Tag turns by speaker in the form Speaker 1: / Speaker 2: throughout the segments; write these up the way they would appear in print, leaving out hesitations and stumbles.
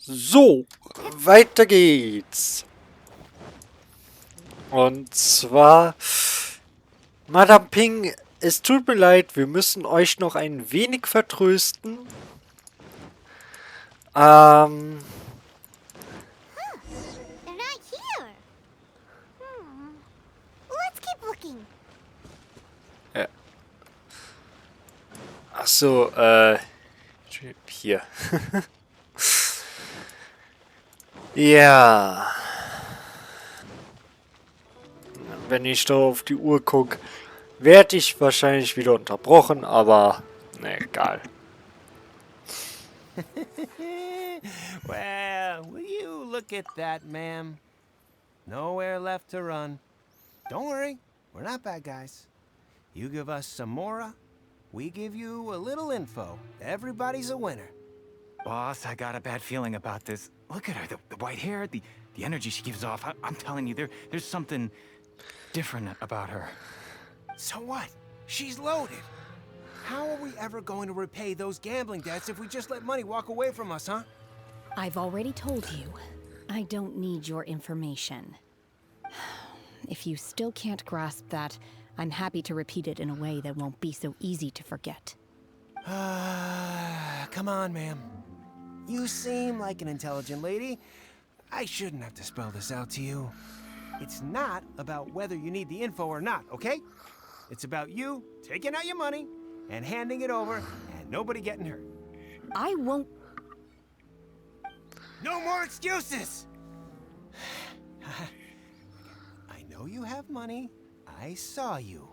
Speaker 1: So, weiter geht's. Und zwar, Madame Ping, es tut mir leid, wir müssen euch noch ein wenig vertrösten.
Speaker 2: They're not here. Let's keep looking.
Speaker 1: Ach so, hier. Ja. Wenn ich da auf die Uhr gucke, werde ich wahrscheinlich wieder unterbrochen, aber ne, egal.
Speaker 3: Well, will you look at that, ma'am? Nowhere left to run. Don't worry, we're not bad guys. You give us some mora, we give you a little info. Everybody's a winner.
Speaker 4: Boss, I got a bad feeling about this. Look at her, the white hair, the energy she gives off. I'm telling you, there's something different about her.
Speaker 3: So what? She's loaded. How are we ever going to repay those gambling debts if we just let money walk away from us, huh?
Speaker 5: I've already told you, I don't need your information. If you still can't grasp that, I'm happy to repeat it in a way that won't be so easy to forget.
Speaker 3: Come on, ma'am. You seem like an intelligent lady. I shouldn't have to spell this out to you. It's not about whether you need the info or not, okay? It's about you taking out your money and handing it over and nobody getting hurt.
Speaker 5: I won't.
Speaker 3: No more excuses! I know you have money. I saw you.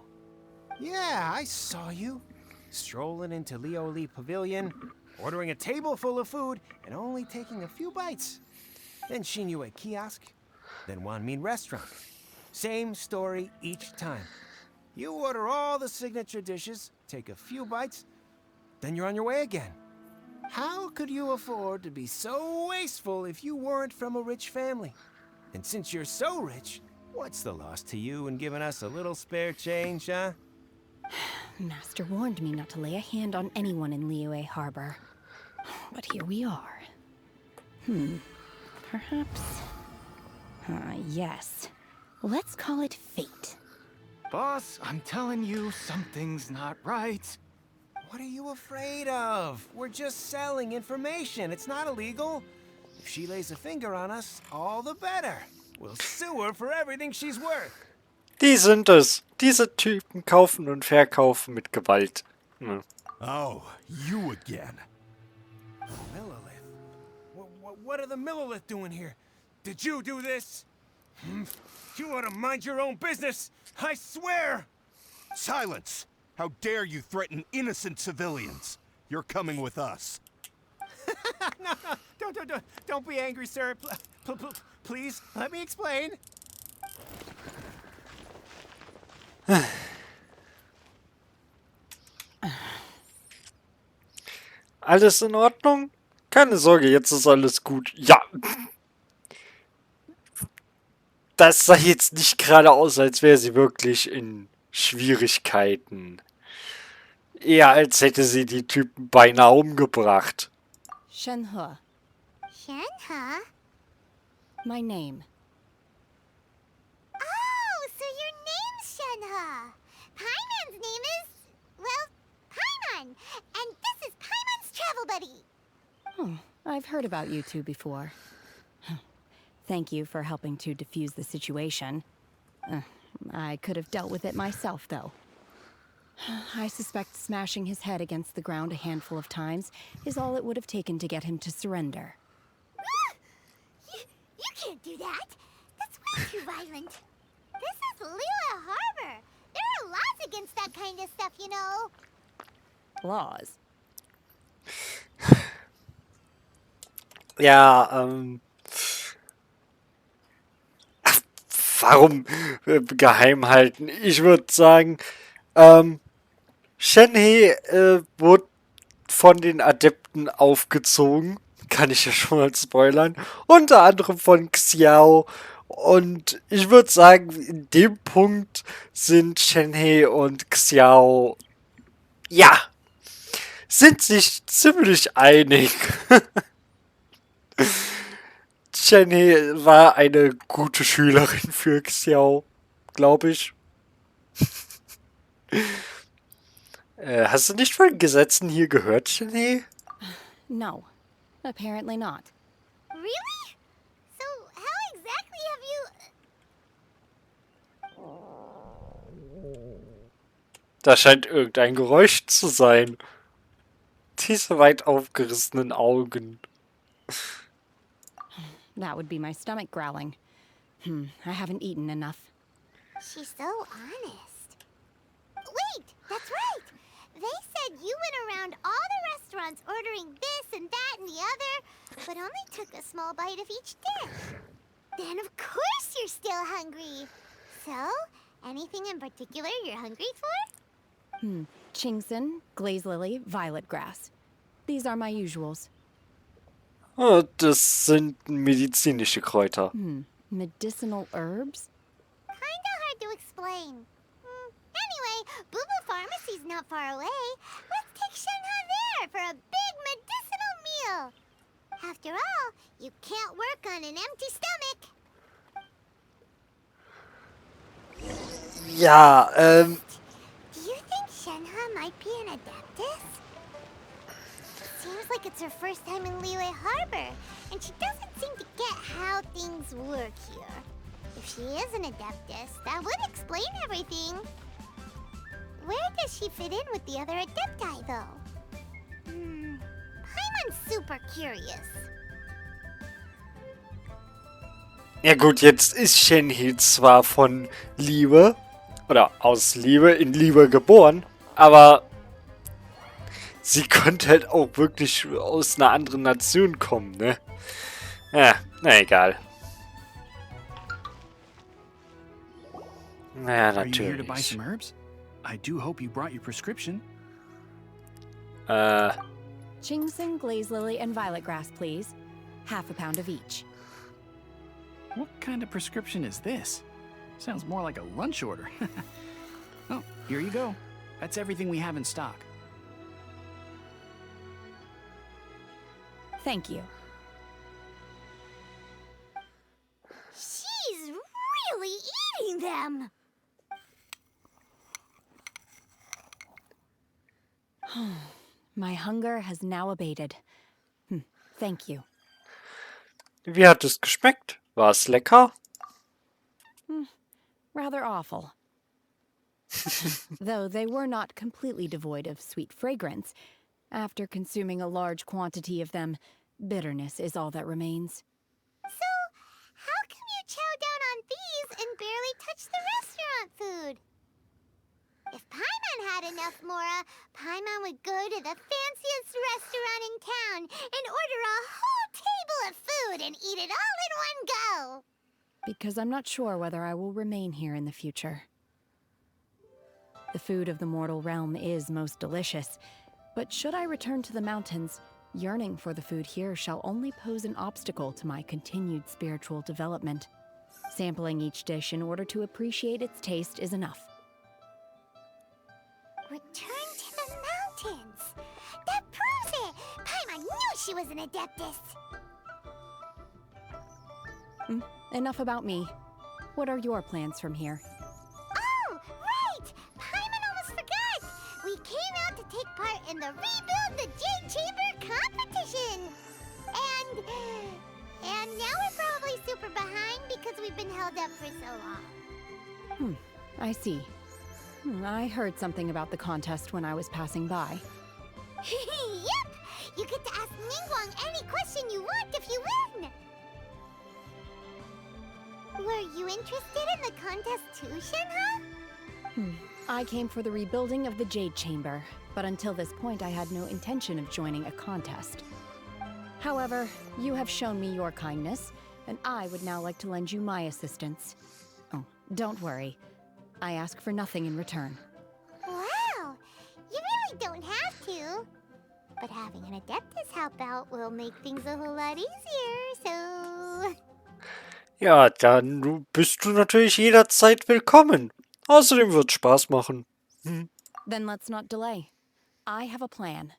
Speaker 3: Yeah, I saw you. Strolling into Leo Lee Pavilion, ordering a table full of food, and only taking a few bites. Then Shinyu at kiosk, then Wanmin restaurant. Same story each time. You order all the signature dishes, take a few bites, then you're on your way again. How could you afford to be so wasteful if you weren't from a rich family? And since you're so rich, what's the loss to you in giving us a little spare change, huh?
Speaker 5: Master warned me not to lay a hand on anyone in Liyue Harbor. But here we are. Perhaps... yes. Let's call it fate.
Speaker 4: Boss, I'm telling you, something's not right.
Speaker 3: What are you afraid of? We're just selling information. It's not illegal. If she lays a finger on us, all the better. We'll sue her for everything she's worth.
Speaker 1: Die sind es. Diese Typen kaufen und verkaufen mit Gewalt.
Speaker 6: Oh, you again.
Speaker 3: Millilith? What are the Millilith doing here? Did you do this? You ought to mind your own business. I swear!
Speaker 6: Silence! How dare you threaten innocent civilians? You're coming with us.
Speaker 3: No, don't be angry, sir. Please, let me explain.
Speaker 1: Alles in Ordnung? Keine Sorge, jetzt ist alles gut. Ja. Das sah jetzt nicht gerade aus, als wäre sie wirklich in Schwierigkeiten. Eher als hätte sie die Typen beinahe umgebracht.
Speaker 5: Shenhe,
Speaker 2: Shenhe?
Speaker 5: my name.
Speaker 2: Oh, so your name's Shenhe. Paimon's name is, well, Paimon. And this is Paimon's travel buddy.
Speaker 5: Oh, I've heard about you two before. Thank you for helping to defuse the situation. I could have dealt with it myself, though. I suspect smashing his head against the ground a handful of times is all it would have taken to get him to surrender.
Speaker 2: You can't do that. That's way too violent. This is Liyue Harbor. There are laws against that kind of stuff, you know.
Speaker 5: Laws?
Speaker 1: Ja, warum geheim halten? Ich würde sagen, Shenhe wurde von den Adepten aufgezogen. Kann ich ja schon mal spoilern. Unter anderem von Xiao. Und ich würde sagen, in dem Punkt sind Shenhe und Xiao, ja, sind sich ziemlich einig. Shenhe war eine gute Schülerin für Xiao, glaube ich. Hast du nicht von Gesetzen hier gehört, Shenhe?
Speaker 5: No, apparently not.
Speaker 2: Really? So, how exactly have you...
Speaker 1: Da scheint irgendein Geräusch zu sein. Diese weit aufgerissenen Augen.
Speaker 5: That would be my stomach growling. I haven't eaten enough.
Speaker 2: She's so honest. Wait, that's right. They said you went around all the restaurants ordering this and that and the other, but only took a small bite of each dish. Then of course you're still hungry. So, anything in particular you're hungry for?
Speaker 5: Chingson, glaze lily, violet grass. These are my usuals.
Speaker 1: Oh, das sind medizinische Kräuter.
Speaker 5: Medicinal herbs?
Speaker 2: Kinda hard to explain. Anyway, Boo Boo Pharmacy's not far away. Let's take Shenhe there for a big medicinal meal. After all, you can't work on an empty stomach.
Speaker 1: Ja,
Speaker 2: Do you think Shenhe might be an adeptus? Seems like it's her first time in Liyue Harbor, and she doesn't seem to get how things work here. If she is an adeptus, that would explain everything. Where does she fit in with the other adepti, though? Paimon's super curious.
Speaker 1: ja gut, jetzt ist Shenhe zwar von Liebe oder aus Liebe in Liebe geboren, aber sie konnte halt auch wirklich aus einer anderen Nation kommen, ne? Ja, na egal. Naja,
Speaker 7: Are you here to buy
Speaker 1: natürlich.
Speaker 7: some herbs? I do hope you brought your prescription.
Speaker 5: Chingson, glaze lily, and violet grass, please. Half a pound of each.
Speaker 7: What kind of prescription is this? Sounds more like a lunch order. Oh, here you go. That's everything we have in stock.
Speaker 5: Thank you.
Speaker 2: She's really eating them!
Speaker 5: My hunger has now abated. Thank you.
Speaker 1: Wie hat es geschmeckt? War es lecker?
Speaker 5: Rather awful. Though they were not completely devoid of sweet fragrance. After consuming a large quantity of them, bitterness is all that remains.
Speaker 2: So, how come you chow down on these and barely touch the restaurant food? If Paimon had enough Mora, Paimon would go to the fanciest restaurant in town and order a whole table of food and eat it all in one go.
Speaker 5: Because I'm not sure whether I will remain here in the future. The food of the mortal realm is most delicious, but should I return to the mountains, yearning for the food here shall only pose an obstacle to my continued spiritual development. Sampling each dish in order to appreciate its taste is enough.
Speaker 2: Return to the mountains. That proves it. Paimon knew she was an adeptus.
Speaker 5: Enough about me. What are your plans from here?
Speaker 2: Oh, right! Paimon almost forgot! We came out to take part in the Rebuild the Jade Chamber competition! And now we're probably super behind because we've been held up for so long.
Speaker 5: I see. I heard something about the contest when I was passing by.
Speaker 2: Yep! You get to ask Ningguang any question you want if you win! Were you interested in the contest too, Shenhe?
Speaker 5: I came for the rebuilding of the Jade Chamber, but until this point I had no intention of joining a contest. However, you have shown me your kindness, and I would now like to lend you my assistance. Oh, don't worry. I ask for nothing in return.
Speaker 2: Wow! You really don't have to. But having an Adeptus help out will make things a whole lot easier, so...
Speaker 1: Ja, dann bist du natürlich jederzeit willkommen. Außerdem wird's Spaß machen.
Speaker 5: Then let's not delay. I have a plan.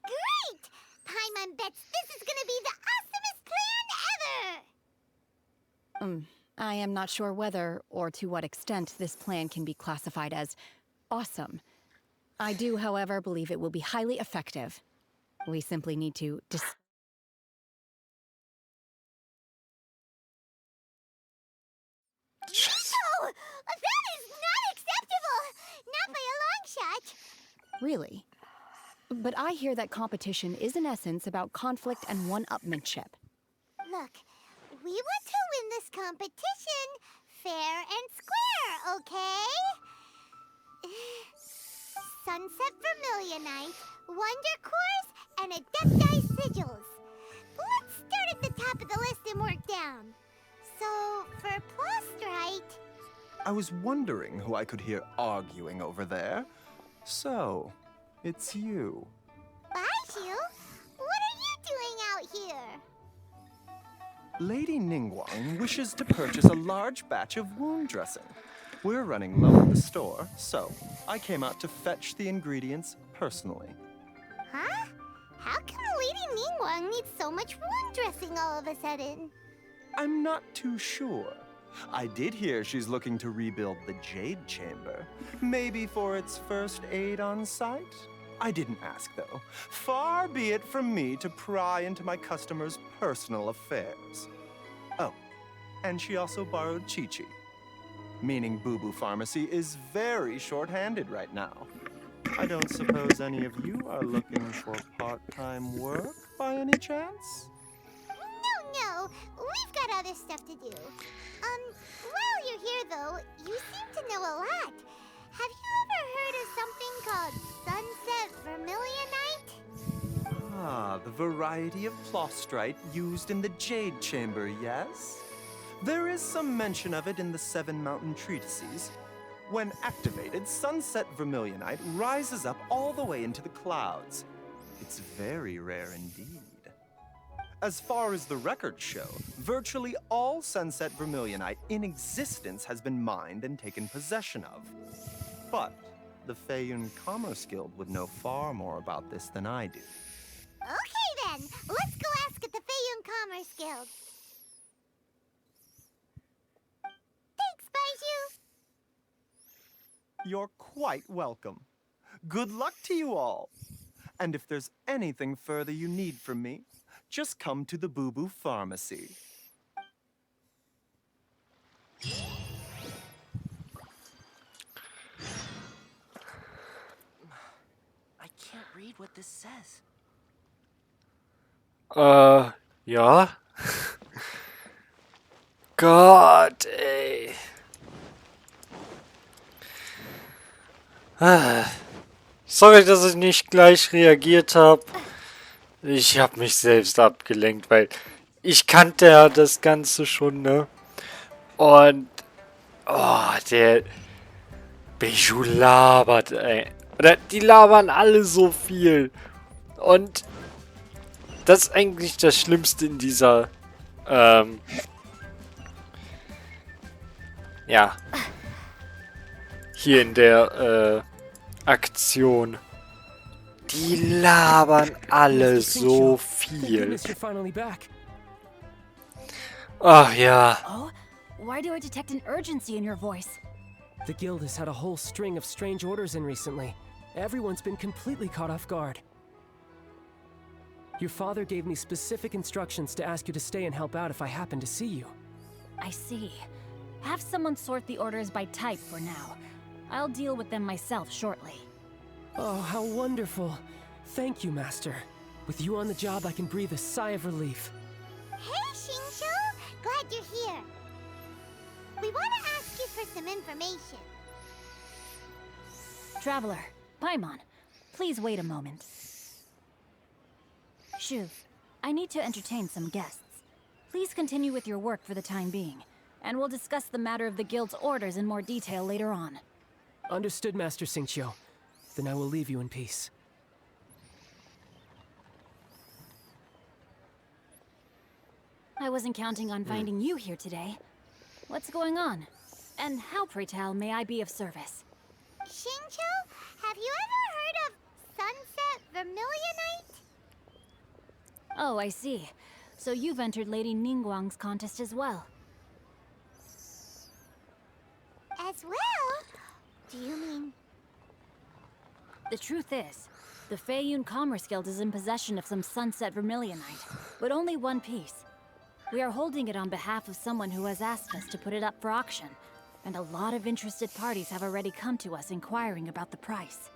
Speaker 2: Great! Paimon bets this is gonna be the
Speaker 5: I am not sure whether or to what extent this plan can be classified as awesome. I do, however, believe it will be highly effective. We simply need to
Speaker 2: No! That is not acceptable! Not by a long shot!
Speaker 5: Really? But I hear that competition is in essence about conflict and one-upmanship.
Speaker 2: Look, we want to win this competition fair and square, okay? Sunset Vermilionite, Wonder Cores, and Adepti Sigils. Let's start at the top of the list and work down. So, for Plaustrite...
Speaker 8: I was wondering who I could hear arguing over there. So, it's you.
Speaker 2: Baiju? What are you doing out here?
Speaker 8: Lady Ningguang wishes to purchase a large batch of wound dressing. We're running low at the store, so I came out to fetch the ingredients personally.
Speaker 2: Huh? How come Lady Ningguang needs so much wound dressing all of a sudden?
Speaker 8: I'm not too sure. I did hear she's looking to rebuild the Jade Chamber. Maybe for its first aid on site? I didn't ask, though. Far be it from me to pry into my customers' personal affairs. Oh, and she also borrowed Chi-Chi. Meaning Boo Boo Pharmacy is very short-handed right now. I don't suppose any of you are looking for part-time work by any chance?
Speaker 2: No, we've got other stuff to do. While you're here though, you seem to know a lot. Have you ever heard of something called Sunset Vermilionite?
Speaker 8: Ah, the variety of plaustrite used in the Jade Chamber, yes? There is some mention of it in the Seven Mountain Treatises. When activated, Sunset Vermilionite rises up all the way into the clouds. It's very rare indeed. As far as the records show, virtually all Sunset Vermilionite in existence has been mined and taken possession of. But the Feiyun Commerce Guild would know far more about this than I do.
Speaker 2: Okay then, let's go ask at the Feiyun Commerce Guild. Thanks, Baiju.
Speaker 8: You're quite welcome. Good luck to you all. And if there's anything further you need from me, just come to the Boo Boo Pharmacy.
Speaker 9: I can't read what this says.
Speaker 1: Ja. Gott, ey. Sorry, dass ich nicht gleich reagiert habe. Ich habe mich selbst abgelenkt, weil ich kannte ja das Ganze schon, ne? Und, oh, der Bijou labert, ey. Oder die labern alle so viel. Und das ist eigentlich das Schlimmste in dieser, ja, hier in der, Aktion. Die labern alle so viel. Ach ja.
Speaker 10: Oh, why do I detect an urgency in your voice?
Speaker 11: The guild has had a whole string of strange orders in recently. Everyone's been completely caught off guard. Your father gave me specific instructions to ask you to stay and help out if I happen to see you.
Speaker 10: I see. Have someone sort the orders by type for now. I'll deal with them myself shortly.
Speaker 11: Oh, how wonderful. Thank you, Master. With you on the job, I can breathe a sigh of relief.
Speaker 2: Hey, Xingqiu! Glad you're here. We want to ask you for some information.
Speaker 10: Traveler, Paimon, please wait a moment. Shu, I need to entertain some guests. Please continue with your work for the time being, and we'll discuss the matter of the guild's orders in more detail later on.
Speaker 11: Understood, Master Xingqiu. Then I will leave you in peace.
Speaker 10: I wasn't counting on finding you here today. What's going on? And how, pray tell, may I be of service?
Speaker 2: Xingqiu, have you ever heard of Sunset Vermilionite?
Speaker 10: Oh, I see. So you've entered Lady Ningguang's contest as well.
Speaker 2: As well? Do you mean...
Speaker 10: The truth is, the Feiyun Commerce Guild is in possession of some Sunset Vermilionite, but only one piece. We are holding it on behalf of someone who has asked us to put it up for auction, and a lot of interested parties have already come to us inquiring about the price.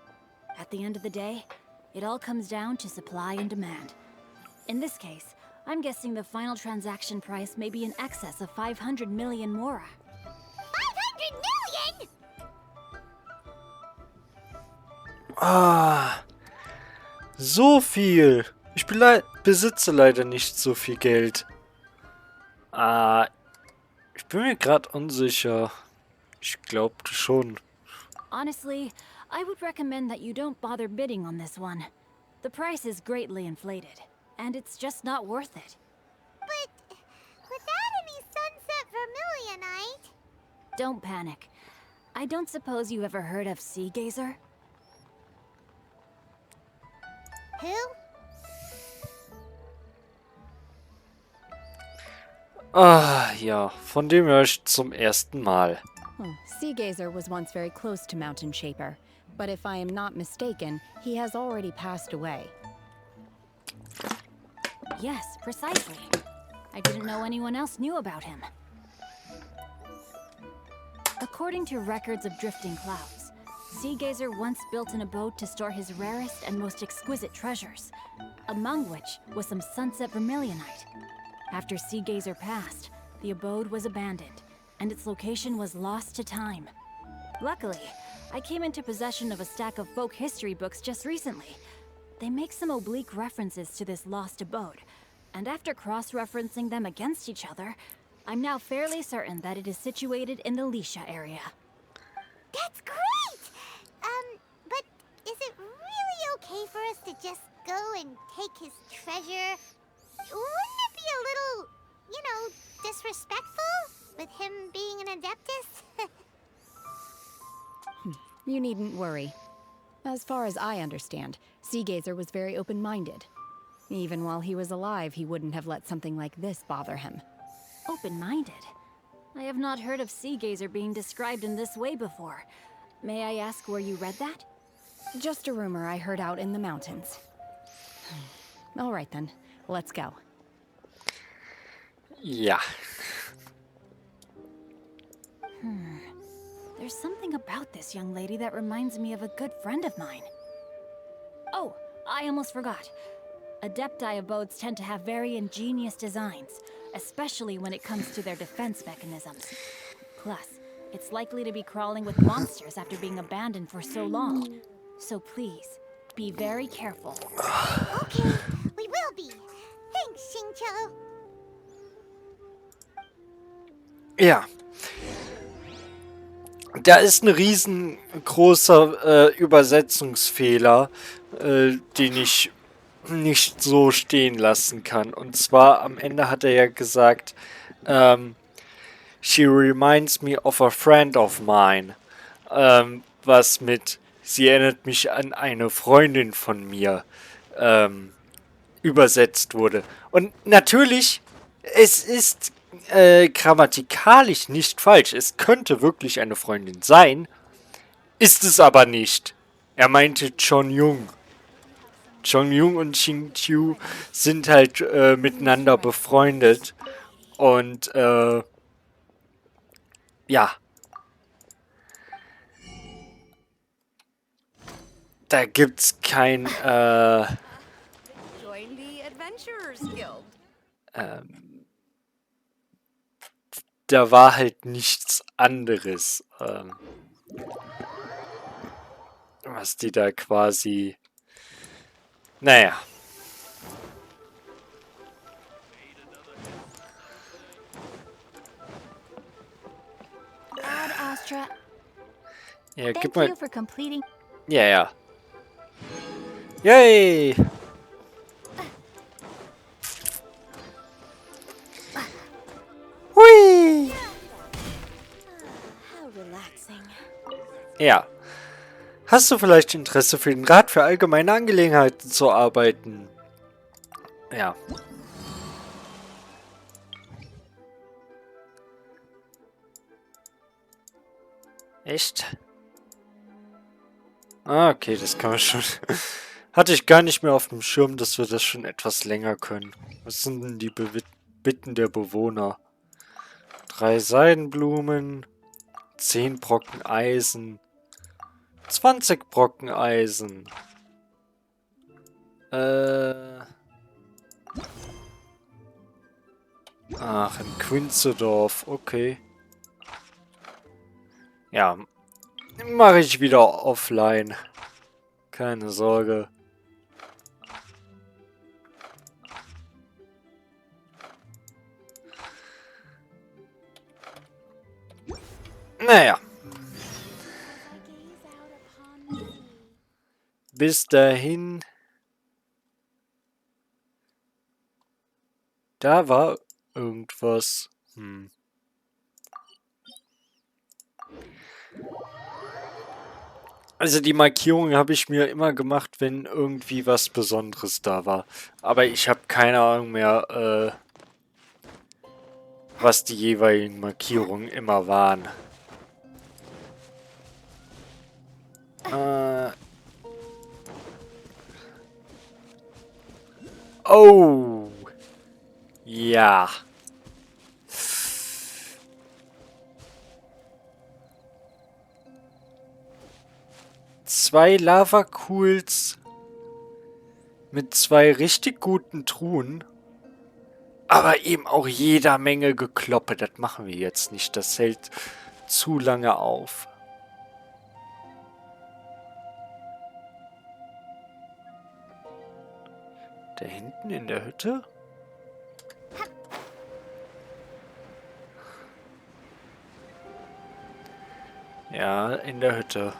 Speaker 10: At the end of the day, it all comes down to supply and demand. In this case, I'm guessing the final transaction price may be in excess of 500 million Mora.
Speaker 2: 500 million?!
Speaker 1: Ah, so viel. Ich besitze leider nicht so viel Geld. Ich bin mir gerade unsicher. Ich glaube schon.
Speaker 10: Honestly, I would recommend that you don't bother bidding on this one. The price is greatly inflated, and it's just not worth it.
Speaker 2: But without any Sunset Vermilionite...
Speaker 10: Don't panic. I don't suppose you ever heard of Sea Gazer?
Speaker 2: Who?
Speaker 1: Ja, von dem höre ich zum ersten Mal.
Speaker 5: Sea Gazer was once very close to Mountain Shaper, but if I am not mistaken, he has already passed away.
Speaker 10: Yes, precisely. I didn't know anyone else knew about him. According to records of drifting clouds, Sea Gazer once built an abode to store his rarest and most exquisite treasures, among which was some Sunset Vermilionite. After Sea Gazer passed, the abode was abandoned, and its location was lost to time. Luckily, I came into possession of a stack of folk history books just recently. They make some oblique references to this lost abode, and after cross-referencing them against each other, I'm now fairly certain that it is situated in the Lisha area.
Speaker 2: That's great! But is it really okay for us to just go and take his treasure? Wouldn't it be a little, you know, disrespectful? With him being an Adeptus?
Speaker 5: You needn't worry. As far as I understand, Sea Gazer was very open-minded. Even while he was alive, he wouldn't have let something like this bother him.
Speaker 10: Open-minded? I have not heard of Sea Gazer being described in this way before. May I ask where you read that?
Speaker 5: Just a rumor I heard out in the mountains. All right then, let's go.
Speaker 1: Ja.
Speaker 10: There's something about this young lady that reminds me of a good friend of mine. Oh, I almost forgot. Adepti abodes tend to have very ingenious designs, especially when it comes to their defense mechanisms. Plus, it's likely to be crawling with monsters after being abandoned for so long. So please, be very careful.
Speaker 2: Okay, we will be. Thanks, Xingqiu.
Speaker 1: Ja. Da ist ein riesengroßer Übersetzungsfehler, den ich nicht so stehen lassen kann. Und zwar am Ende hat er ja gesagt, she reminds me of a friend of mine. Was mit, sie erinnert mich an eine Freundin von mir übersetzt wurde. Und natürlich, es ist grammatikalisch nicht falsch. Es könnte wirklich eine Freundin sein, ist es aber nicht. Er meinte Chon Jung. Chon Jung und Xingqiu sind halt miteinander befreundet. Und ja. Da gibt's kein
Speaker 5: Join the Adventurers Guild.
Speaker 1: Da war halt nichts anderes, was die da quasi... Naja.
Speaker 10: Ad Astra,
Speaker 1: Ja, gib
Speaker 10: thank
Speaker 1: mal...
Speaker 10: you for completing.
Speaker 1: Ja, ja. Yay! Hui!
Speaker 10: How relaxing.
Speaker 1: Ja. Hast du vielleicht Interesse für den Rat für allgemeine Angelegenheiten zu arbeiten? Ja. Echt? Ah, okay, das kann man schon. Hatte ich gar nicht mehr auf dem Schirm, dass wir das schon etwas länger können. Was sind denn die Bitten der Bewohner? 3 Seidenblumen, 10 Brocken Eisen, 20 Brocken Eisen. Ach, in Quinzedorf, okay. Ja, mache ich wieder offline. Keine Sorge. Naja. Bis dahin. Da war irgendwas. Also die Markierung habe ich mir immer gemacht, wenn irgendwie was Besonderes da war. Aber ich habe keine Ahnung mehr, was die jeweiligen Markierungen immer waren. Oh. Ja. Zwei Lava-Cools mit 2 richtig guten Truhen. Aber eben auch jeder Menge Gekloppe. Das machen wir jetzt nicht. Das hält zu lange auf. Da hinten in der Hütte? Ja, in der Hütte.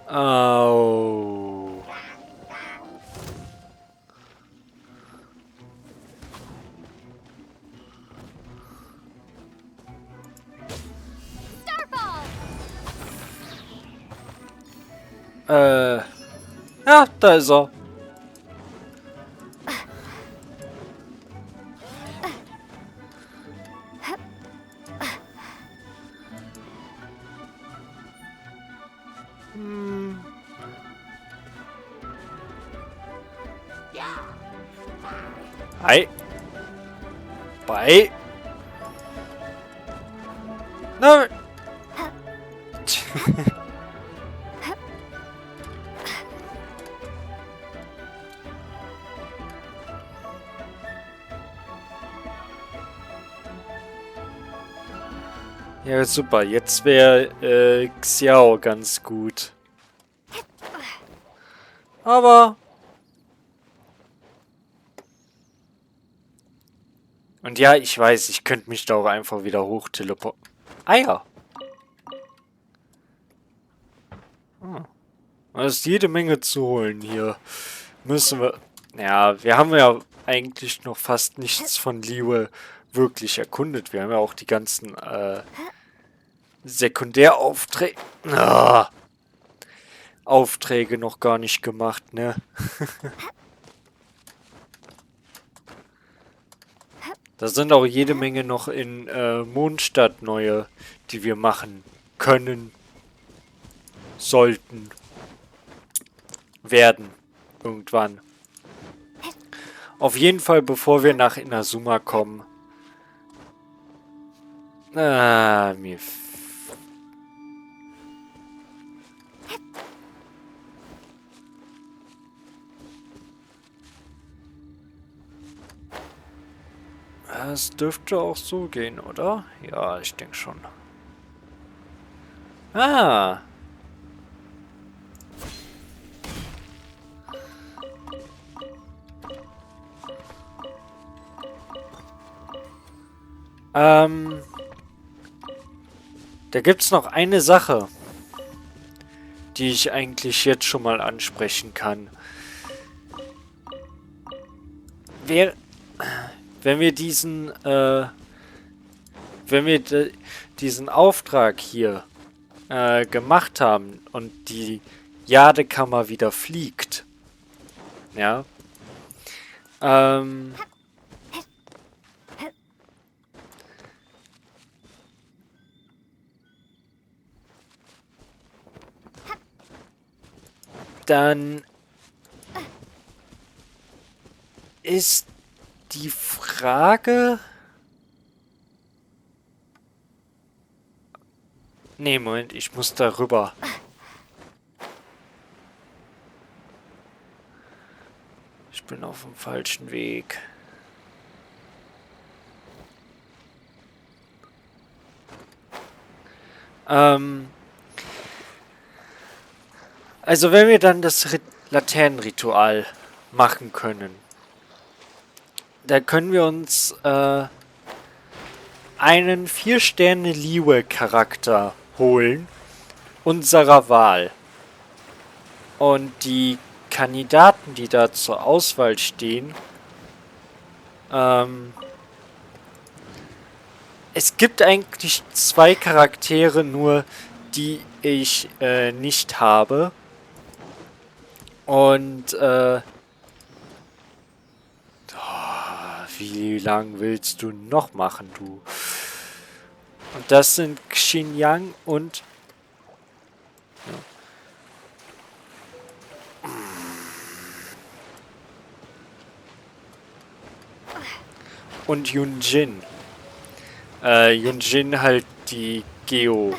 Speaker 1: Au. Ja, da ist er. Hi. Bei. Na. Ja, super. Jetzt wäre Xiao ganz gut. Aber... Und ja, ich weiß, ich könnte mich da auch einfach wieder hoch teleportieren. Ah ja. Da ist jede Menge zu holen hier. Müssen wir... Ja, wir haben ja eigentlich noch fast nichts von Liyue wirklich erkundet. Wir haben ja auch die ganzen Sekundäraufträge... Aufträge noch gar nicht gemacht, ne? Da sind auch jede Menge noch in Mondstadt neue, die wir machen können, sollten, werden, irgendwann. Auf jeden Fall, bevor wir nach Inazuma kommen. Mir... Es dürfte auch so gehen, oder? Ja, ich denke schon. Ah. Da gibt's noch eine Sache, die ich eigentlich jetzt schon mal ansprechen kann. Wenn wir diesen, diesen Auftrag hier gemacht haben und die Jadekammer wieder fliegt, ja, Dann ist die Frage... Nee, Moment, ich muss darüber. Ich bin auf dem falschen Weg. Also wenn wir dann das Laternenritual machen können, da können wir uns einen 4-Sterne-Liwe-Charakter holen, unserer Wahl. Und die Kandidaten, die da zur Auswahl stehen, es gibt eigentlich 2 Charaktere nur, die ich nicht habe. Und wie lang willst du noch machen, du? Und das sind Xinjiang und... Ja. Und Yunjin. Yunjin halt die Geo-Tusse,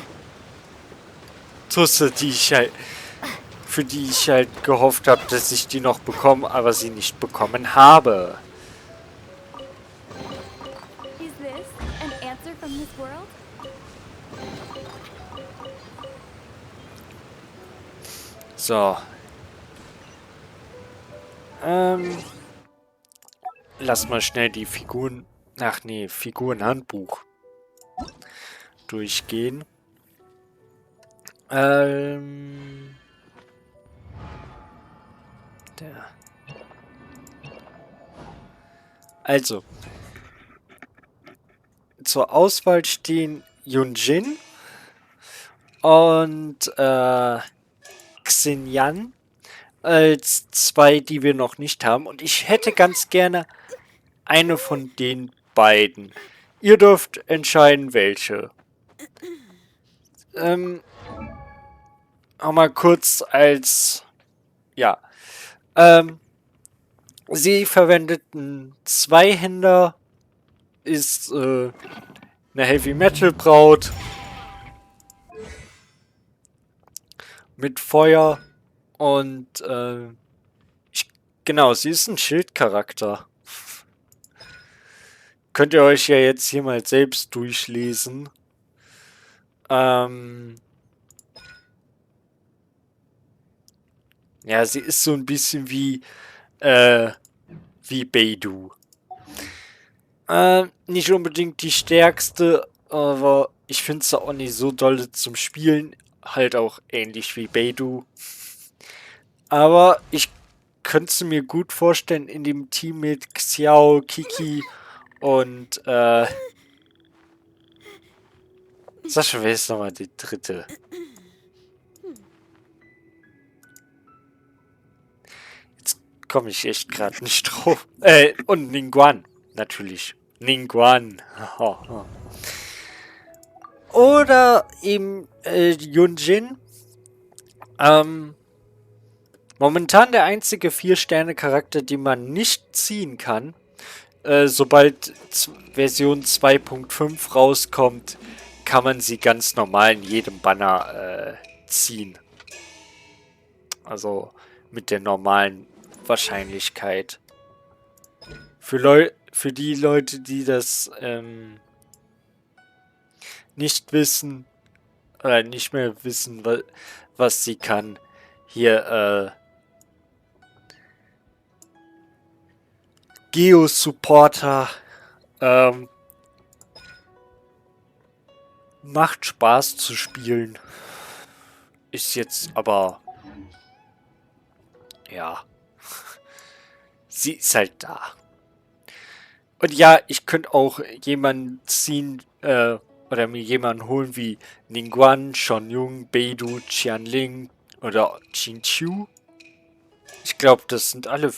Speaker 1: die ich halt... für die ich halt gehofft habe, dass ich die noch bekomme, aber sie nicht bekommen habe.
Speaker 10: Is this an answer from this world?
Speaker 1: So. Lass mal schnell die Figuren... Ach nee, Figurenhandbuch durchgehen. Der. Also. Zur Auswahl stehen Yunjin und Xinyan als 2, die wir noch nicht haben. Und ich hätte ganz gerne eine von den beiden. Ihr dürft entscheiden, welche. Auch mal kurz als... Ja. Sie verwendet einen Zweihänder. Ist eine Heavy Metal Braut. Mit Feuer. Und genau, sie ist ein Schildcharakter. Könnt ihr euch ja jetzt hier mal selbst durchlesen. Ja, sie ist so ein bisschen wie Beidou. Nicht unbedingt die stärkste, aber ich finde sie auch nicht so dolle zum Spielen. Halt auch ähnlich wie Beidou. Aber ich könnte sie mir gut vorstellen in dem Team mit Xiao, Kiki und Sascha, wer ist nochmal die dritte? Jetzt komme ich echt gerade nicht drauf. Und Ningguang, natürlich. Ningguang. Oder eben Yunjin. Momentan der einzige 4-Sterne-Charakter, den man nicht ziehen kann. Sobald Version 2.5 rauskommt, kann man sie ganz normal in jedem Banner ziehen. Also mit der normalen Wahrscheinlichkeit. Für die Leute, die das nicht wissen, oder nicht mehr wissen, was sie kann, hier Geo-Supporter macht Spaß zu spielen. Ist jetzt aber... Ja. Sie ist halt da. Und ja, ich könnte auch jemanden ziehen, oder mir jemanden holen wie Ningguang, Shonyung, Beidou, Qianling oder Qinqiu. Ich glaube, das sind alle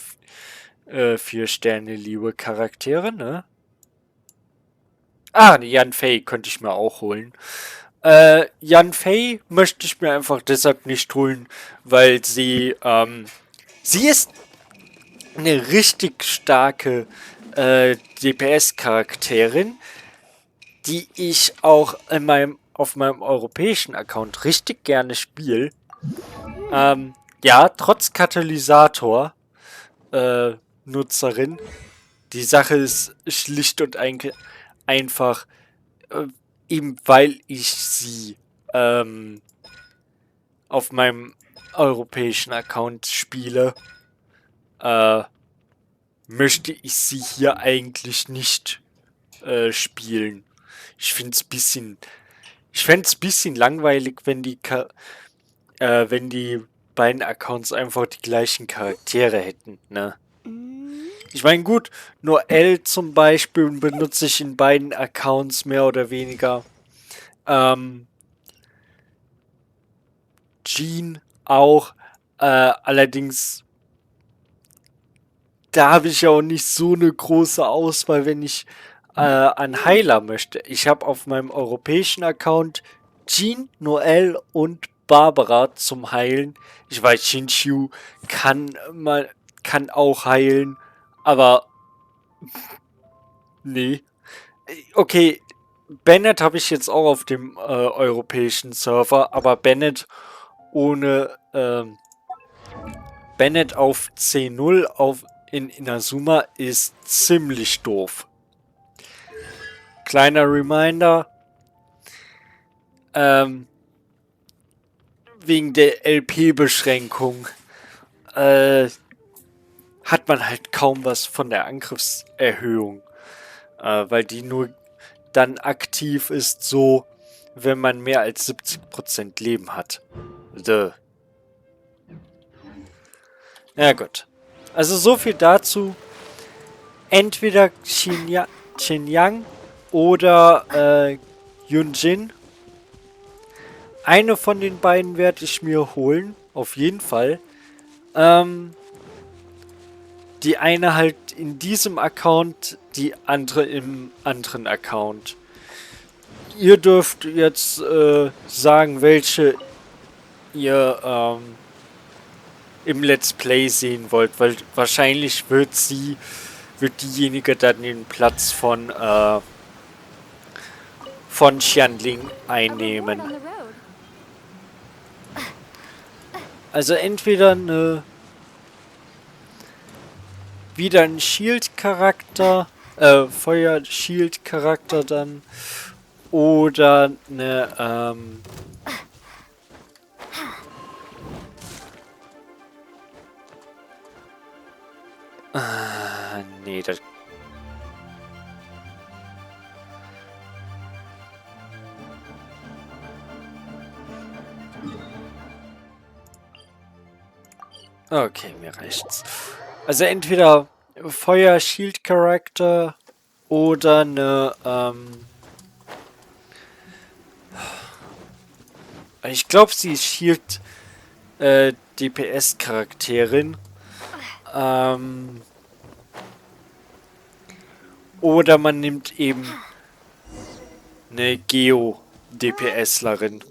Speaker 1: 4-Sterne-Liebe-Charaktere, ne? Ah, Yan Fei könnte ich mir auch holen. Yan Fei möchte ich mir einfach deshalb nicht holen, weil sie ist eine richtig starke DPS-Charakterin, die ich auch auf meinem europäischen Account richtig gerne spiele. Ja, trotz Katalysator Nutzerin. Die Sache ist schlicht und einfach, äh, eben weil ich sie auf meinem europäischen Account spiele, äh, möchte ich sie hier eigentlich nicht spielen. Ich finde es bisschen langweilig, wenn die beiden Accounts einfach die gleichen Charaktere hätten, ne? Ich meine, gut, nur L zum Beispiel benutze ich in beiden Accounts mehr oder weniger. Jean auch. Allerdings, da habe ich ja auch nicht so eine große Auswahl, wenn ich an Heiler möchte. Ich habe auf meinem europäischen Account Jean, Noelle und Barbara zum Heilen. Ich weiß, Xinqiu kann auch heilen, aber nee. Okay, Bennett habe ich jetzt auch auf dem europäischen Server, aber Bennett ohne Bennett auf C0 in Inazuma ist ziemlich doof. Kleiner Reminder, wegen der LP-Beschränkung hat man halt kaum was von der Angriffserhöhung, weil die nur dann aktiv ist, so wenn man mehr als 70% Leben hat. Ja gut. Also so viel dazu. Entweder Xinjiang oder Yunjin. Eine von den beiden werde ich mir holen. Auf jeden Fall. Die eine halt in diesem Account, die andere im anderen Account. Ihr dürft jetzt sagen, welche ihr im Let's Play sehen wollt, weil wahrscheinlich wird diejenige dann den Platz von Xianling einnehmen. Also entweder wieder ein Shield-Charakter, Feuer-Shield-Charakter dann, oder eine, nee, das... Okay, mir reicht's. Also entweder Feuer-Shield-Charakter oder eine, ich glaube, sie ist Shield, DPS-Charakterin. Oder man nimmt eben eine Geo-DPSlerin.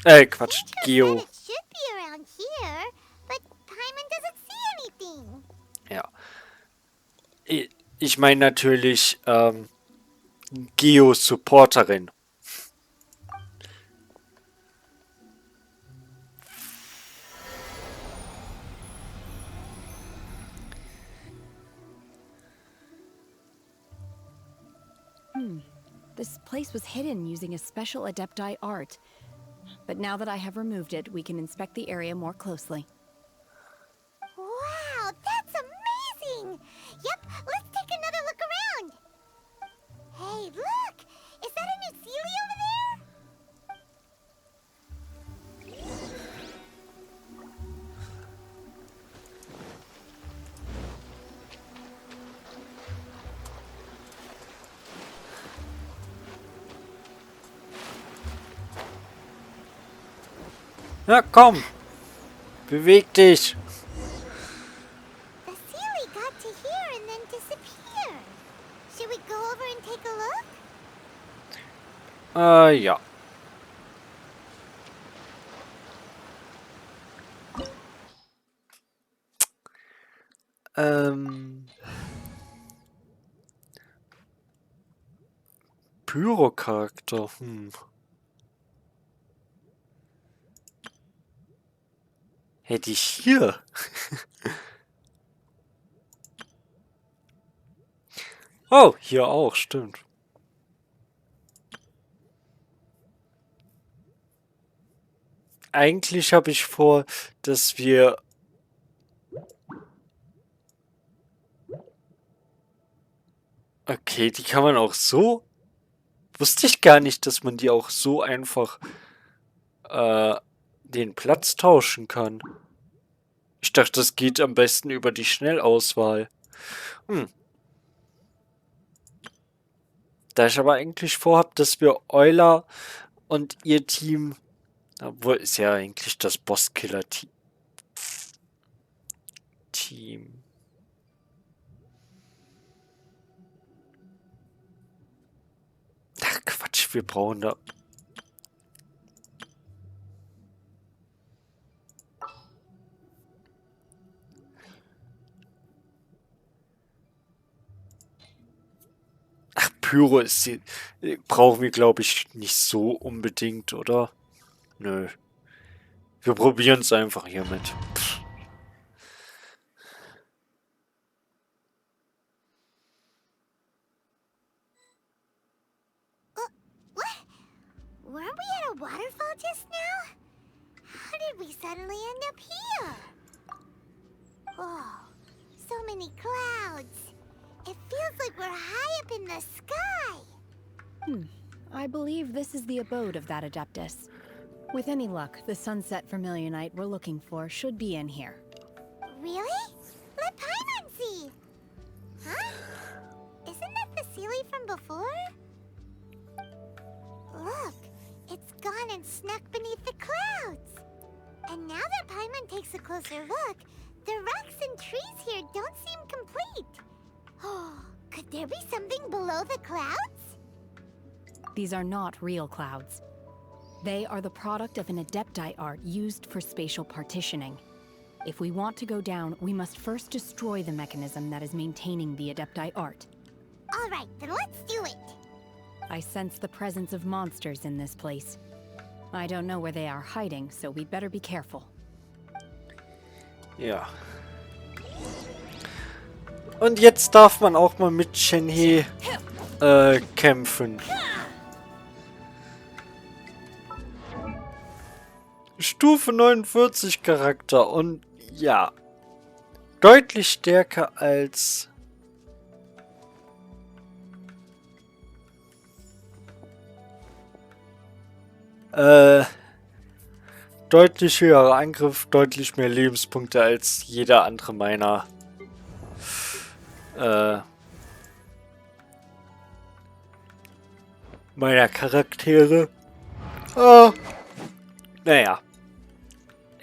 Speaker 1: Quatsch, Geo.
Speaker 2: It should be around here, but Paimon doesn't see anything.
Speaker 1: Ja. Ich meine natürlich Geo-Supporterin.
Speaker 5: This place was hidden using a special Adepti art. But now that I have removed it, we can inspect the area more closely.
Speaker 2: Wow, that's amazing! Yep, let's take another look around. Hey, look! Is that a new Sealy over there?
Speaker 1: Na komm! Beweg dich!
Speaker 2: The Sealy got to here and then disappeared. Should we go over and take a look?
Speaker 1: Ja. Pyro-Charakter. Hätte ich hier. Oh, hier auch, stimmt. Eigentlich habe ich vor, dass wir... Okay, die kann man auch so... Wusste ich gar nicht, dass man die auch so einfach den Platz tauschen kann. Ich dachte, das geht am besten über die Schnellauswahl. Da ich aber eigentlich vorhab, dass wir Euler und ihr Team... Obwohl, ist ja eigentlich das Bosskiller-Team. Ach, Quatsch, wir brauchen da... Ach, Pyro ist die... Brauchen wir, glaube ich, nicht so unbedingt, oder? Nö. Wir probieren es einfach hiermit.
Speaker 2: What? Weren't we at a waterfall just now? How did we suddenly end up here? Oh, so many clouds. It feels like we're high up in the sky.
Speaker 5: I believe this is the abode of that Adeptus. With any luck, the Sunset Vermilionite we're looking for should be in here.
Speaker 2: Really? Let Paimon see. Huh? Isn't that the Sealy from before? Look, it's gone and snuck beneath the clouds. And now that Paimon takes a closer look, the rocks and trees here don't seem complete. Oh, could there be something below the clouds?
Speaker 5: These are not real clouds. They are the product of an Adepti art used for spatial partitioning. If we want to go down, we must first destroy the mechanism that is maintaining the Adepti art.
Speaker 2: All right, then let's do it.
Speaker 5: I sense the presence of monsters in this place. I don't know where they are hiding, so we'd better be careful.
Speaker 1: Ja. Und jetzt darf man auch mal mit Shenhe kämpfen. Stufe 49 Charakter und ja, deutlich stärker als deutlich höherer Angriff, deutlich mehr Lebenspunkte als jeder andere meiner Charaktere. Naja.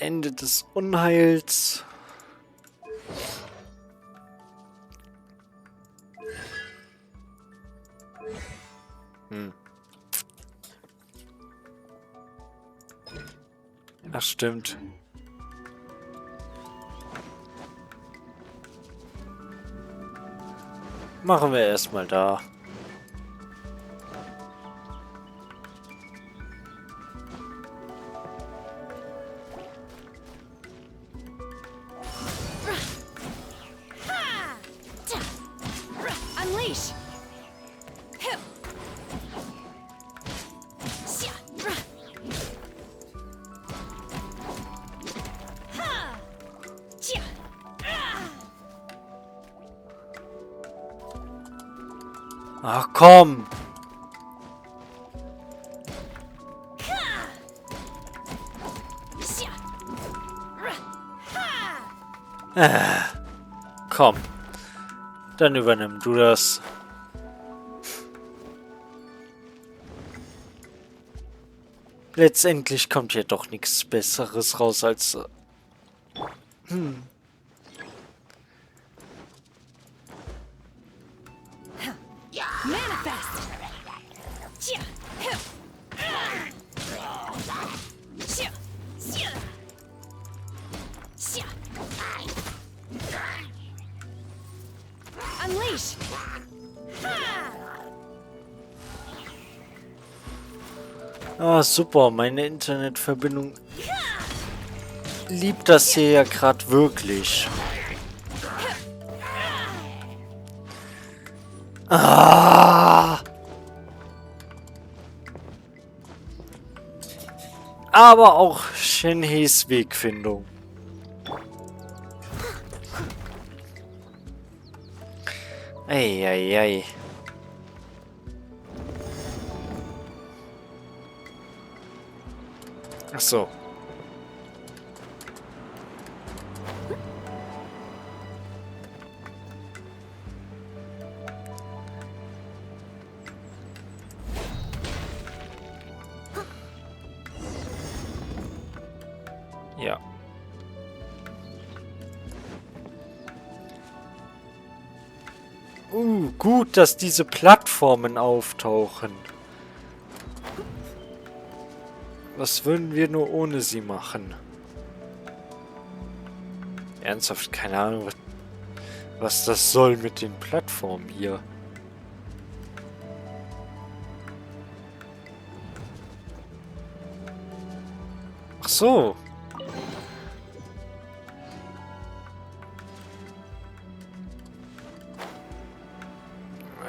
Speaker 1: Ende des Unheils. Ach, stimmt. Machen wir erstmal da.
Speaker 10: Unleash!
Speaker 1: Ach komm! Komm. Dann übernimm du das. Letztendlich kommt ja doch nichts Besseres raus als...
Speaker 10: Manifest!
Speaker 5: Unleash!
Speaker 1: Ah, super, meine Internetverbindung liebt das hier ja gerade wirklich. Ah! Aber auch Shenheis Wegfindung. Eieiei. Ach so. Ja. Gut, dass diese Plattformen auftauchen. Was würden wir nur ohne sie machen? Ernsthaft, keine Ahnung, was das soll mit den Plattformen hier. Ach so.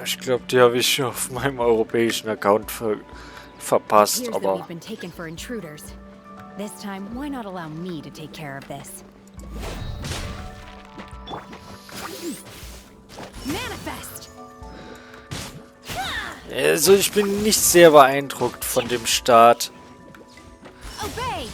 Speaker 1: Ich glaube, die habe ich auf meinem europäischen Account verpasst,
Speaker 5: Appears that
Speaker 1: aber...
Speaker 5: we've been taken for intruders. This time, why not allow me to take care of this? Manifest!
Speaker 1: Also, ich bin nicht sehr beeindruckt von dem Start.
Speaker 5: Obey!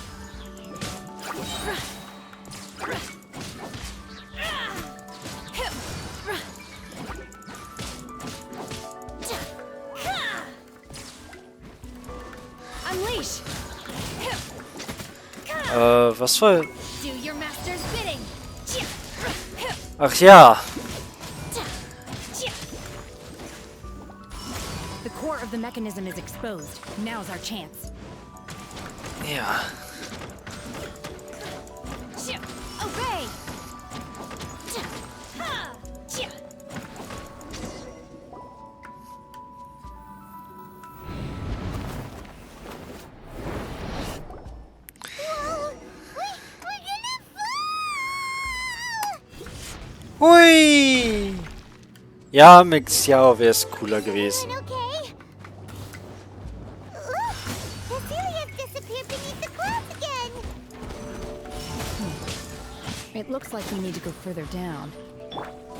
Speaker 5: Unleash!
Speaker 1: Was war...
Speaker 5: Do your master's bidding!
Speaker 1: Ach ja.
Speaker 5: The core of the mechanism is exposed. Now's our chance.
Speaker 1: Ja.
Speaker 5: Obey!
Speaker 1: Hui! Ja, mit Xiao wäre es cooler gewesen.
Speaker 2: Okay. Look, Cecilia's disappeared beneath the clouds again.
Speaker 5: It looks like we need to go further down.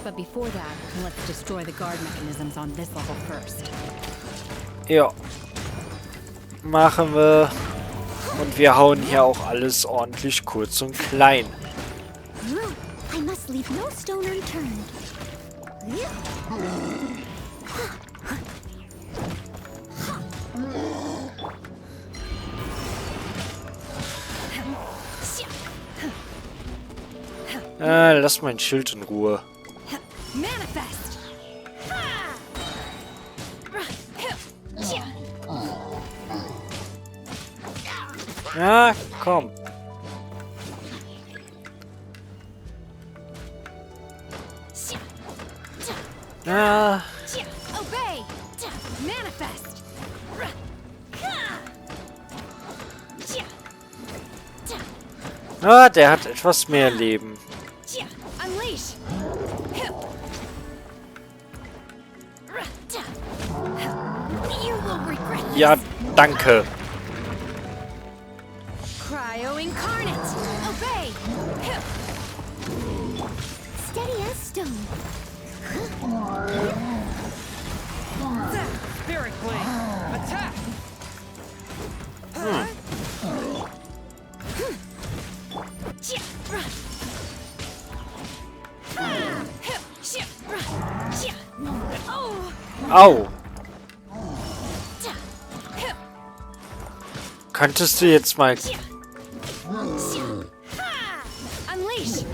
Speaker 5: But before that, let's destroy the guard mechanisms on this level first.
Speaker 1: Ja. Machen wir. Und wir hauen hier auch alles ordentlich kurz und klein.
Speaker 2: I must leave no stone unturned.
Speaker 1: Lass mein Schild in Ruhe.
Speaker 5: Manifest!
Speaker 1: Ja, komm. Ja.
Speaker 5: Obey! Manifest!
Speaker 1: Ah, der hat etwas mehr Leben.
Speaker 5: Unleash! You will regret this.
Speaker 1: Ja, danke.
Speaker 5: Cryo incarnate! Obey!
Speaker 2: Steady as stone.
Speaker 7: Spirit Blade! Attack!
Speaker 1: Au. Könntest du jetzt mal...
Speaker 5: Unleash!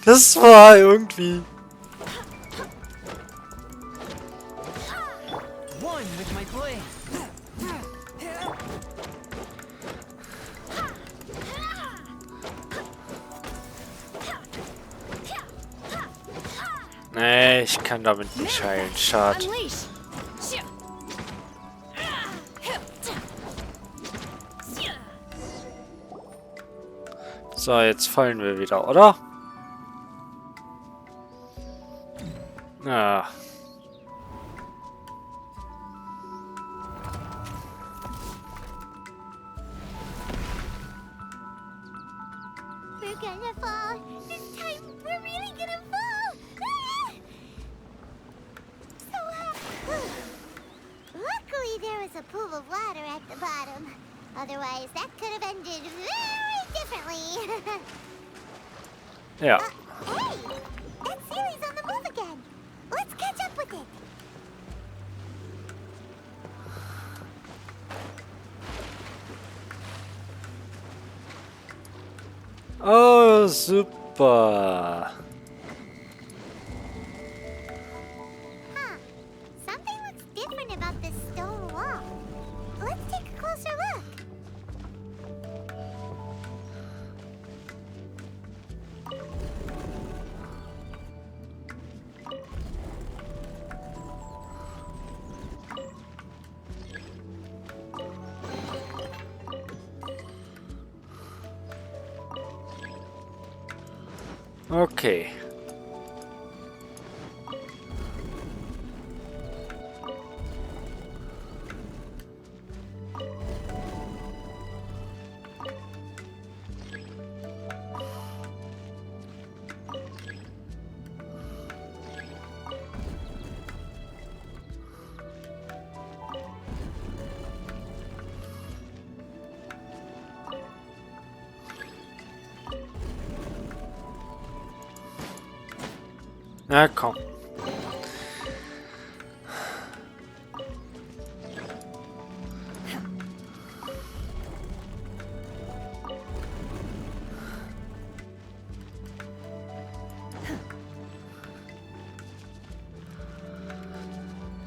Speaker 1: Das war irgendwie...
Speaker 7: One with my blade!
Speaker 1: Nee, ich kann damit nicht heilen. Schade.
Speaker 10: Unleash.
Speaker 1: So, jetzt fallen wir wieder, oder? Ja.
Speaker 2: We're gonna fall. This time, we're really gonna fall. Ah! So, luckily there was a pool of water at the bottom. Otherwise, that could have ended very differently.
Speaker 1: Ja.
Speaker 2: Hey! That Sealy's on the move again. Let's catch up with it.
Speaker 1: Oh, super.
Speaker 2: Huh. Something looks different about this stone wall. Let's take a closer look.
Speaker 1: Okay. Na komm.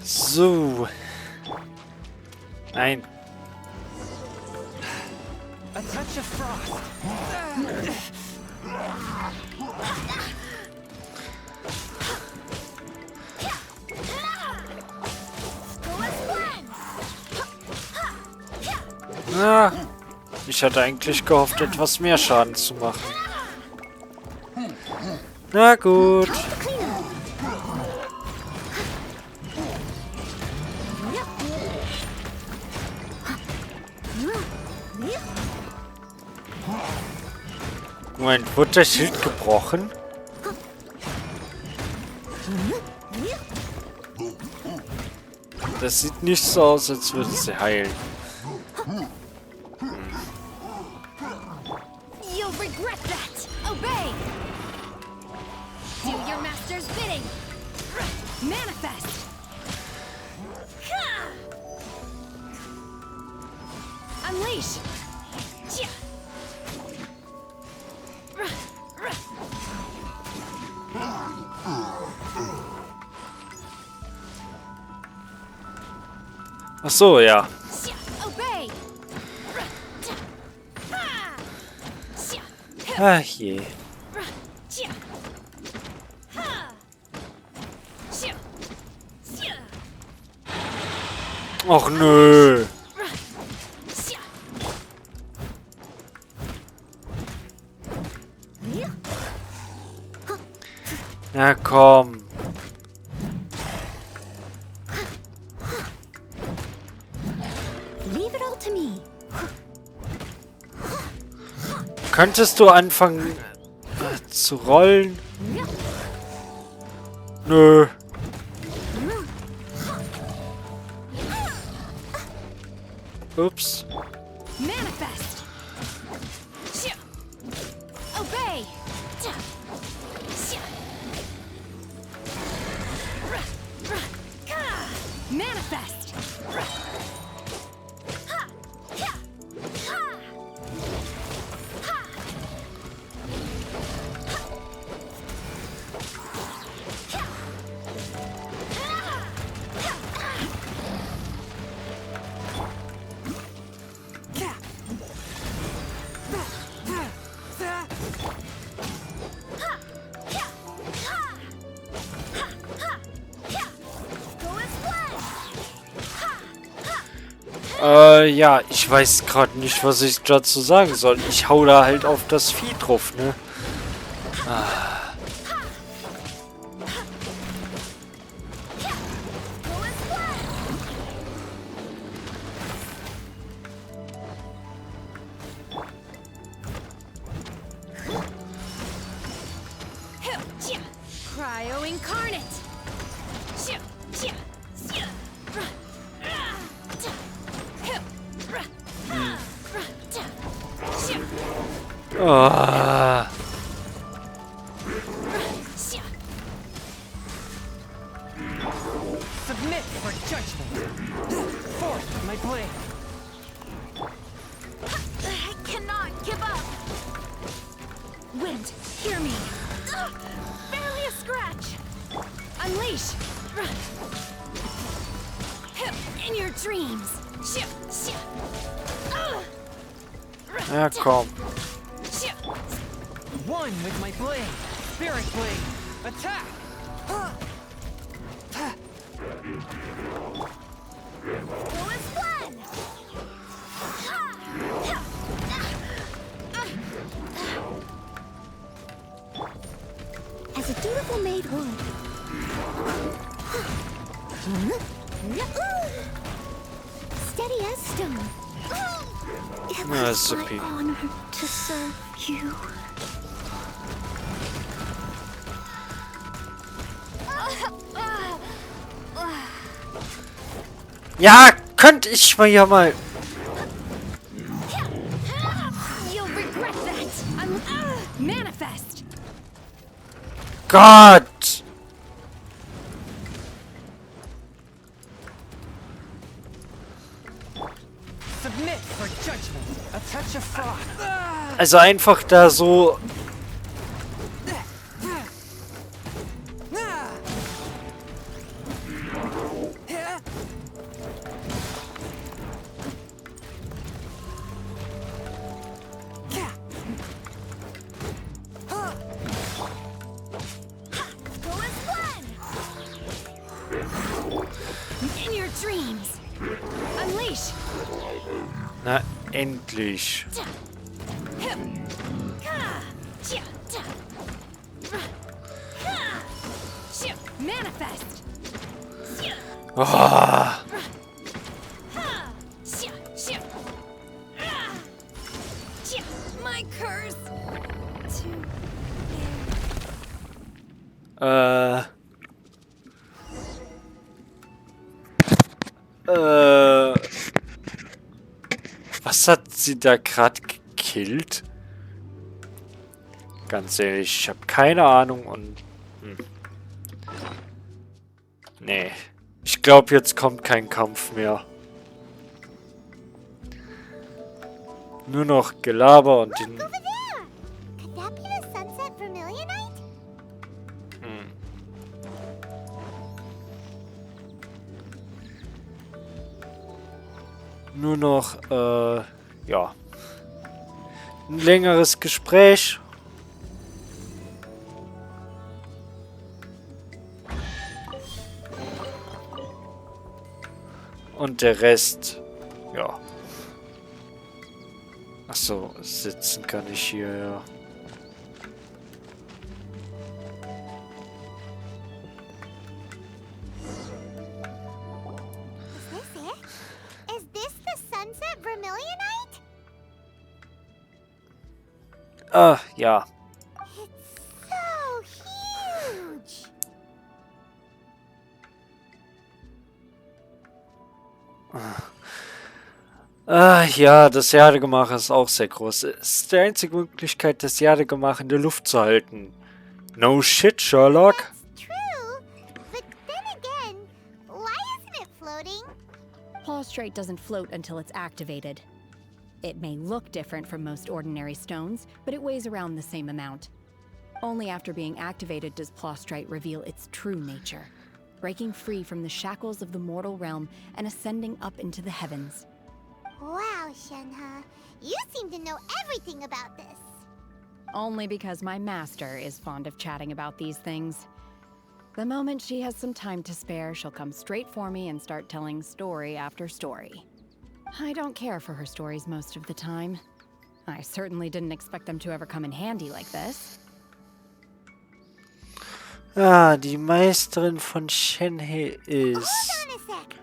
Speaker 1: So. Nein.
Speaker 4: A touch of frost.
Speaker 1: Ah, ich hatte eigentlich gehofft, etwas mehr Schaden zu machen. Na gut. Moment, wurde der Schild gebrochen? Das sieht nicht so aus, als würde sie heilen.
Speaker 10: You'll regret that. Obey. Do your master's bidding. Manifest. Unleash.
Speaker 1: Ach so, ja.
Speaker 10: Obey.
Speaker 1: Ach je. Och nö. Na komm.
Speaker 10: Leave it all to me.
Speaker 1: Könntest du anfangen zu rollen? Nö. Ups.
Speaker 10: Manifest. Obey. Manifest.
Speaker 1: Ja, ich weiß gerade nicht, was ich dazu sagen soll. Ich hau da halt auf das Vieh drauf, ne?
Speaker 10: Cryo incarnate.
Speaker 1: Ah.
Speaker 11: Submit for judgment. Forth my blade.
Speaker 10: I cannot give up. Wind, hear me. Barely a scratch. Unleash. In your dreams.
Speaker 1: Ja, komm.
Speaker 11: One with my blade. Spirit blade. Attack!
Speaker 2: Who is one? As a dutiful maid would. Steady as stone. It was my honor to serve you.
Speaker 1: Ja, könnte ich mal hier mal...
Speaker 10: You'll regret that. Manifest.
Speaker 1: Gott!
Speaker 11: Submit for judgment. A touch of froth.
Speaker 1: Also einfach da so...
Speaker 10: In your dreams. Unleash.
Speaker 1: Na, endlich.
Speaker 10: Manifest.
Speaker 1: Oh.
Speaker 10: My curse.
Speaker 1: Was hat sie da gerade gekillt? Ganz ehrlich, ich habe keine Ahnung und... Nee. Ich glaube, jetzt kommt kein Kampf mehr. Nur noch Gelaber und den...
Speaker 2: Over there! Could that be the Sunset Vermilionite?
Speaker 1: Nur noch, ja. Ein längeres Gespräch. Und der Rest, ja. Achso, sitzen kann ich hier, ja.
Speaker 2: Is this it? Is this the Sunset Vermilionite?
Speaker 1: Ja.
Speaker 2: It's so huge!
Speaker 1: Ja, das Jadegemacht ist auch sehr groß. Es ist die einzige Möglichkeit, das Jadegemacht in der Luft zu halten. No shit, Sherlock.
Speaker 2: That's true, but then again, why isn't it floating?
Speaker 5: Plaustrite doesn't float until it's activated. It may look different from most ordinary stones, but it weighs around the same amount. Only after being activated does Plaustrite reveal its true nature, breaking free from the shackles of the mortal realm and ascending up into the heavens.
Speaker 2: Wow, Shenhe, you seem to know everything about this.
Speaker 5: Only because my master is fond of chatting about these things. The moment she has some time to spare, she'll come straight for me and start telling story after story. I don't care for her stories most of the time. I certainly didn't expect them to ever come in handy like this.
Speaker 1: Ah, die Meisterin von Shenhe ist...
Speaker 2: Hold on a sec.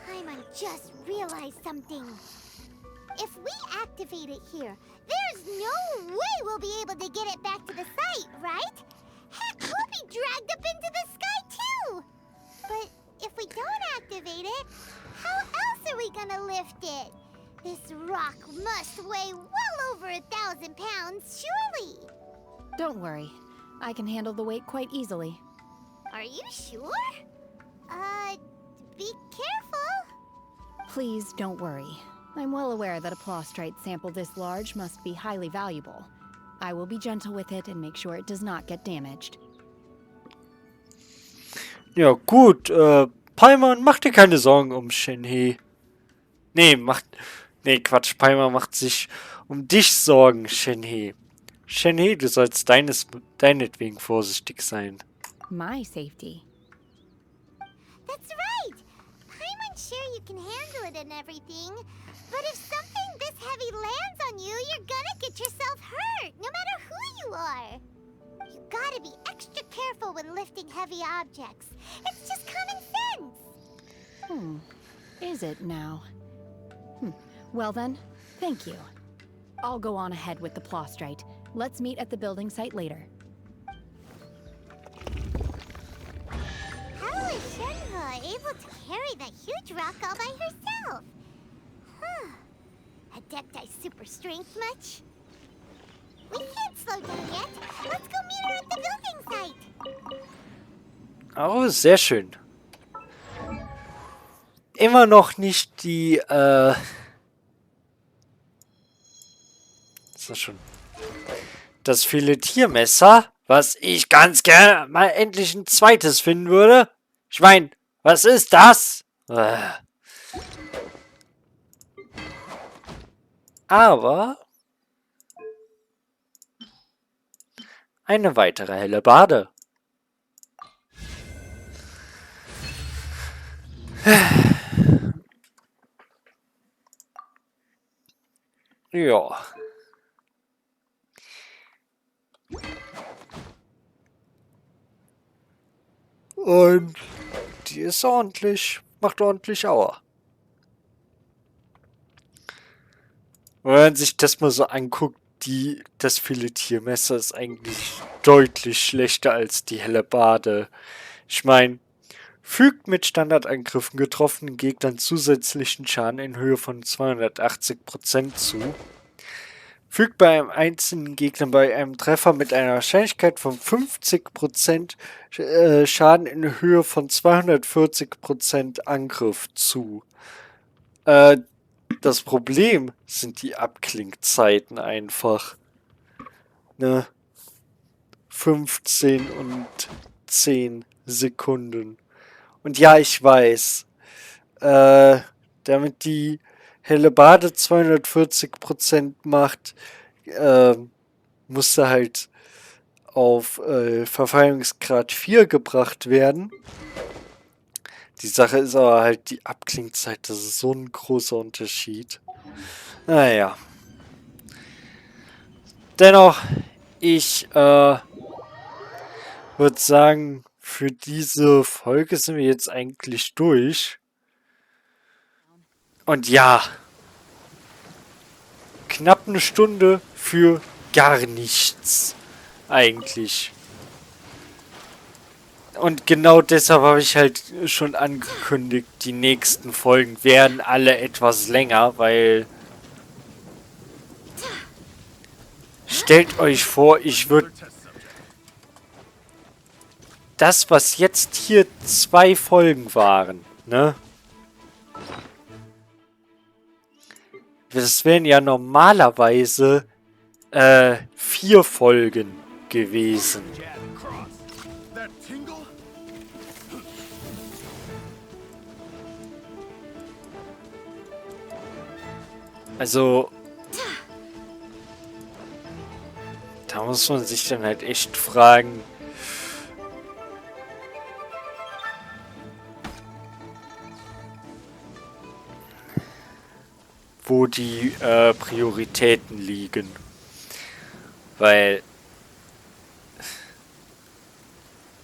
Speaker 2: Paimon just realized something. If we activate it here, there's no way we'll be able to get it back to the site, right? Heck, we'll be dragged up into the sky too! But if we don't activate it, how else are we gonna lift it? This rock must weigh well over 1,000 pounds, surely!
Speaker 5: Don't worry. I can handle the weight quite easily.
Speaker 2: Are you sure? Be careful!
Speaker 5: Please don't worry. I'm well aware that a Plaustrite sample this large must be highly valuable. I will be gentle with it and make sure it does not get damaged.
Speaker 1: Ja, gut. Paimon, mach dir keine Sorgen um Shenhe. Nee, Quatsch. Paimon macht sich um dich Sorgen, Shenhe. Shenhe, du sollst deinetwegen vorsichtig sein.
Speaker 5: My safety.
Speaker 2: That's right! Paimon's sure you can handle it and everything, but if something this heavy lands on you, you're gonna get yourself hurt, no matter who you are. You gotta be extra careful when lifting heavy objects. It's just common sense.
Speaker 5: Is it now? Well then, thank you. I'll go on ahead with the Plaustrite. Let's meet at the building site later.
Speaker 2: How is Shenhe able to carry that huge rock all by herself? Huh. Adepti super strength much? We can't slow down yet. Let's go meet her at the building site.
Speaker 1: Oh, sehr schön. Immer noch nicht die, ist das schon? Das Filetiermesser, was ich ganz gerne mal endlich ein zweites finden würde. Ich meine, was ist das? Aber eine weitere Hellebarde. Ja. Und die ist ordentlich, macht ordentlich Aua. Wenn man sich das mal so anguckt, das Filetiermesser ist eigentlich deutlich schlechter als die Hellebarde. Ich meine, fügt mit Standardangriffen getroffenen Gegnern zusätzlichen Schaden in Höhe von 280% zu. Fügt bei einem einzelnen Gegner bei einem Treffer mit einer Wahrscheinlichkeit von 50% Schaden in Höhe von 240% Angriff zu. Das Problem sind die Abklingzeiten einfach. Ne? 15 und 10 Sekunden. Und ja, ich weiß, damit die Hellebarde 240% macht, musste halt auf Verfeinerungsgrad 4 gebracht werden. Die Sache ist aber halt die Abklingzeit, das ist so ein großer Unterschied. Naja. Dennoch, ich würde sagen, für diese Folge sind wir jetzt eigentlich durch. Und ja, knapp eine Stunde für gar nichts. Eigentlich. Und genau deshalb habe ich halt schon angekündigt, die nächsten Folgen werden alle etwas länger, weil... Stellt euch vor, ich würde... Das, was jetzt hier 2 Folgen waren, ne? Das wären ja normalerweise 4 Folgen gewesen. Also, da muss man sich dann halt echt fragen, wo die Prioritäten liegen. Weil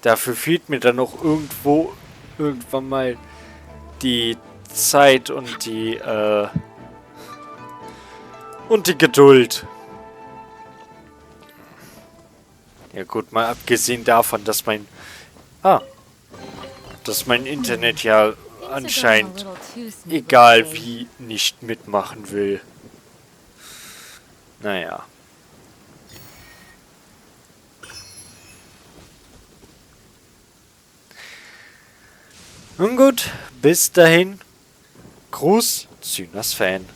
Speaker 1: dafür fehlt mir dann auch irgendwann mal die Zeit und die Geduld. Ja gut, mal abgesehen davon, dass mein Internet ja anscheinend, egal wie, nicht mitmachen will. Naja. Nun gut, bis dahin. Gruß, Zynas Fan.